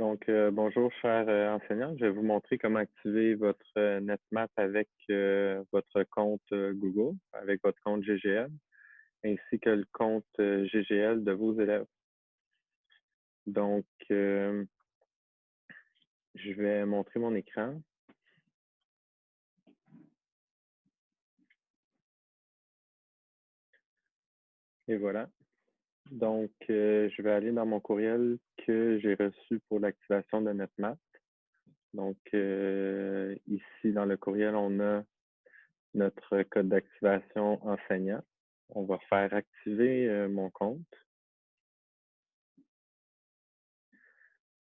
Bonjour, cher enseignant. Je vais vous montrer comment activer votre NetMath avec votre compte Google, avec votre compte GGL, ainsi que le compte GGL de vos élèves. Donc, je vais montrer mon écran. Et voilà. Donc, je vais aller dans mon courriel que j'ai reçu pour l'activation de NetMath. Donc, ici, dans le courriel, on a notre code d'activation enseignant. On va faire activer mon compte.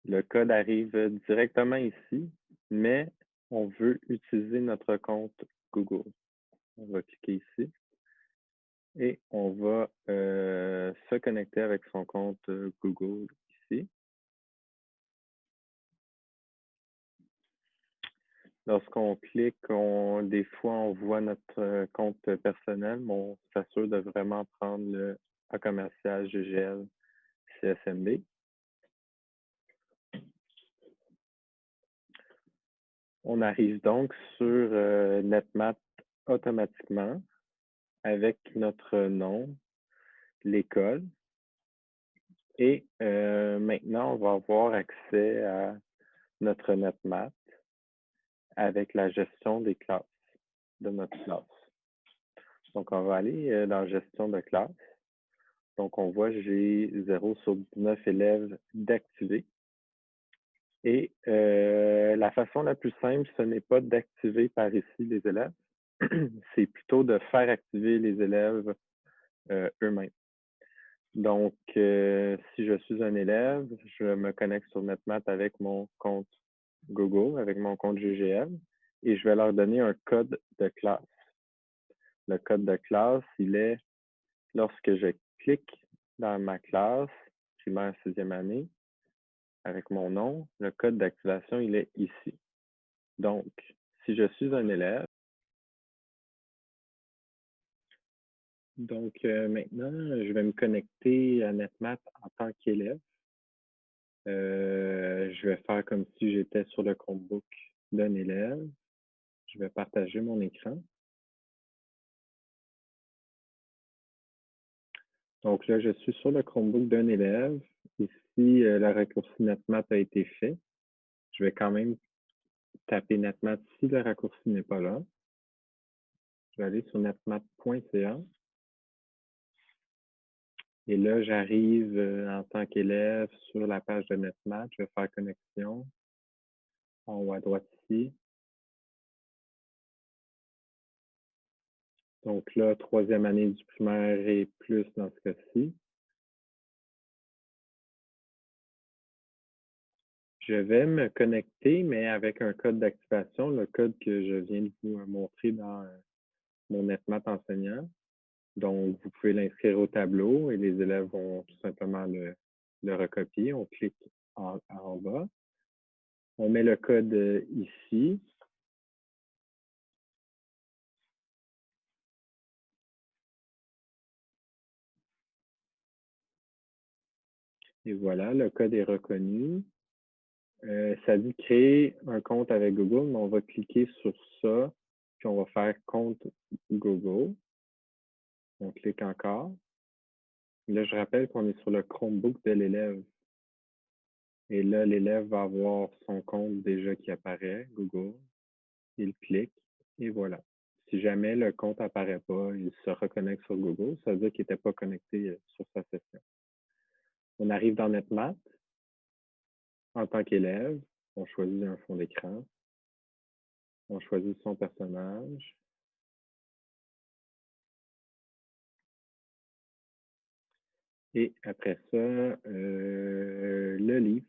Le code arrive directement ici, mais on veut utiliser notre compte Google. On va cliquer ici et on va se connecter avec son compte Google ici. Lorsqu'on clique, des fois, on voit notre compte personnel, mais on s'assure de vraiment prendre le A commercial GGL CSMB. On arrive donc sur NetMath automatiquement avec notre nom, l'école. Et maintenant, on va avoir accès à notre NetMath avec la gestion des classes de notre classe. Donc, on va aller dans gestion de classe. Donc, on voit que j'ai 0 sur 19 élèves d'activer. Et la façon la plus simple, ce n'est pas d'activer par ici les élèves, c'est plutôt de faire activer les élèves eux-mêmes. Donc, si je suis un élève, je me connecte sur NetMath avec mon compte Google, avec mon compte GGL, et je vais leur donner un code de classe. Le code de classe, il est, lorsque je clique dans ma classe, primaire 6e année, avec mon nom, le code d'activation, il est ici. Donc, si je suis un élève, donc maintenant, je vais me connecter à NetMath en tant qu'élève. Je vais faire comme si j'étais sur le Chromebook d'un élève. Je vais partager mon écran. Donc là, je suis sur le Chromebook d'un élève. Ici, le raccourci NetMath a été fait. Je vais quand même taper NetMath si le raccourci n'est pas là. Je vais aller sur netmath.ca. Et là, j'arrive en tant qu'élève sur la page de NetMath. Je vais faire connexion en haut à droite ici. Donc là, 3e année du primaire et plus dans ce cas-ci. Je vais me connecter, mais avec un code d'activation, le code que je viens de vous montrer dans mon NetMath enseignant. Donc, vous pouvez l'inscrire au tableau et les élèves vont tout simplement le recopier. On clique en bas. On met le code ici. Et voilà, le code est reconnu. Ça dit créer un compte avec Google, mais on va cliquer sur ça, puis on va faire compte Google. On clique encore. Là, je rappelle qu'on est sur le Chromebook de l'élève. Et là, l'élève va avoir son compte déjà qui apparaît, Google. Il clique et voilà. Si jamais le compte n'apparaît pas, il se reconnecte sur Google. Ça veut dire qu'il n'était pas connecté sur sa session. On arrive dans NetMath. En tant qu'élève, on choisit un fond d'écran. On choisit son personnage. Et après ça, le livre.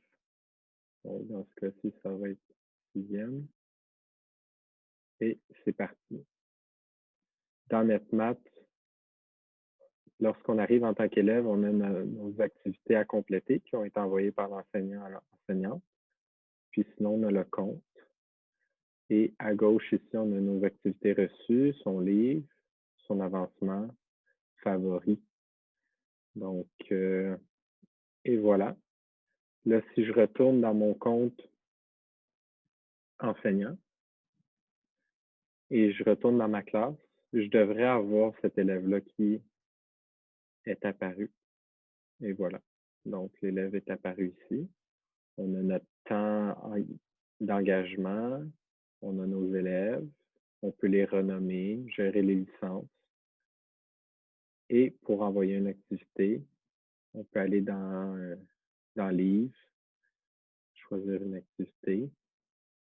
Donc, dans ce cas-ci, ça va être 6e. Et c'est parti. Dans NetMath, lorsqu'on arrive en tant qu'élève, on a nos activités à compléter qui ont été envoyées par l'enseignant à l'enseignante. Puis sinon, on a le compte. Et à gauche, ici, on a nos activités reçues, son livre, son avancement, favoris. Donc, et voilà. Là, si je retourne dans mon compte enseignant et je retourne dans ma classe, je devrais avoir cet élève-là qui est apparu. Et voilà. Donc, l'élève est apparu ici. On a notre temps d'engagement, on a nos élèves, on peut les renommer, gérer les licences. Et pour envoyer une activité, on peut aller dans Livre, choisir une activité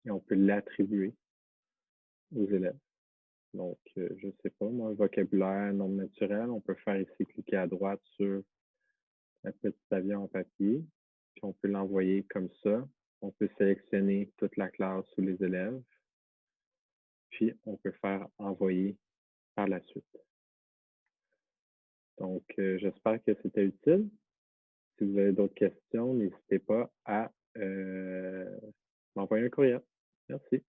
et on peut l'attribuer aux élèves. Donc, je ne sais pas, moi, vocabulaire, nombre naturel, on peut faire ici, cliquer à droite sur un petit avion en papier, puis on peut l'envoyer comme ça. On peut sélectionner toute la classe ou les élèves, puis on peut faire envoyer par la suite. Donc, j'espère que c'était utile. Si vous avez d'autres questions, n'hésitez pas à m'envoyer un courriel. Merci.